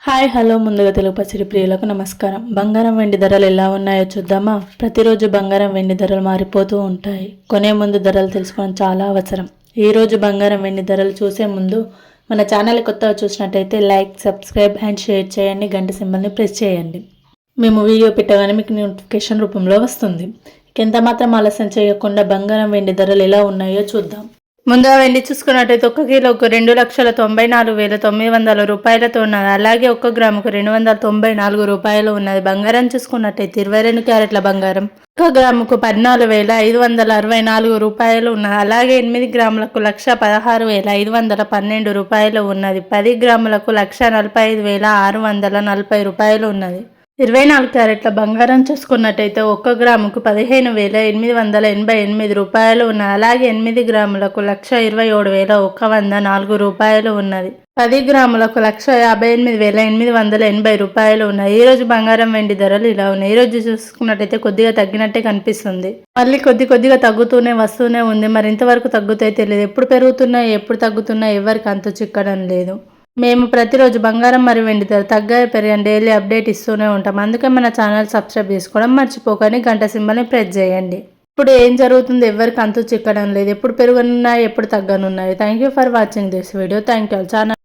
Hi hello ముందుగా తెలుగు పసిడి ప్రియులకు నమస్కారం. బంగారం వెండి ధరలు ఎలా ఉన్నాయో చూద్దామా? ప్రతిరోజు బంగారం వెండి ధరలు మారిపోతూ ఉంటాయి. కొనే ముందు ధరలు తెలుసుకోవడం చాలా అవసరం. ఈ రోజు బంగారం వెండి ధరలు చూసే ముందు మన ఛానల్ కొత్తగా చూసినట్టయితే లైక్, సబ్స్క్రైబ్ అండ్ షేర్ చేయండి. గంట సింబల్ని ప్రెస్ చేయండి. మేము వీడియో పెట్టగానే మీకు నోటిఫికేషన్ రూపంలో వస్తుంది. ఎంత మాత్రం ఆలస్యం చేయకుండా బంగారం వెండి ధరలు ఎలా ఉన్నాయో చూద్దాం. ముందుగా వెండి చూసుకున్నట్టయితే 1 కిలోకు 2,94,900 రూపాయలతో ఉన్నది. అలాగే 1 గ్రాముకు 294 రూపాయలు ఉన్నది. బంగారం చూసుకున్నట్టయితే 22 క్యారెట్ల బంగారం 1 గ్రాముకు 14,564 రూపాయలు ఉన్నది. అలాగే 8 గ్రాములకు 1,16,512 రూపాయలు ఉన్నది. 10 గ్రాములకు 1,45,640 రూపాయలు ఉన్నది. 24 క్యారెట్ల బంగారం చూసుకున్నట్టయితే 1 గ్రాముకు 15,888 రూపాయలు ఉన్నది. అలాగే 8 గ్రాములకు 1,27,104 రూపాయలు ఉన్నది. 10 గ్రాములకు 1,58,880 రూపాయలు ఉన్నాయి. ఈ రోజు బంగారం వెండి ధరలు ఇలా ఉన్నాయి. ఈ రోజు చూసుకున్నట్టయితే కొద్దిగా తగ్గినట్టే కనిపిస్తుంది. మళ్ళీ కొద్దిగా తగ్గుతూనే వస్తూనే ఉంది. మరి ఇంతవరకు తగ్గుతాయి తెలియదు. ఎప్పుడు పెరుగుతున్నాయి ఎప్పుడు తగ్గుతున్నాయి ఎవరికి అంతు చిక్కడం లేదు. మేము ప్రతిరోజు బంగారం మరియు వెండి ధర తగ్గాయి పెరిగిన డైలీ అప్డేట్ ఇస్తూనే ఉంటాం. అందుకే మన ఛానల్ సబ్స్క్రైబ్ చేసుకోవడం మర్చిపోకండి. గంట సింబల్ని ప్రెస్ చేయండి. ఇప్పుడు ఏం జరుగుతుంది ఎవరికి అంతు చిక్కడం లేదు. ఎప్పుడు పెరుగున్నాయి ఎప్పుడు తగ్గనున్నాయి. Thank you for watching this video. Thank you. Channel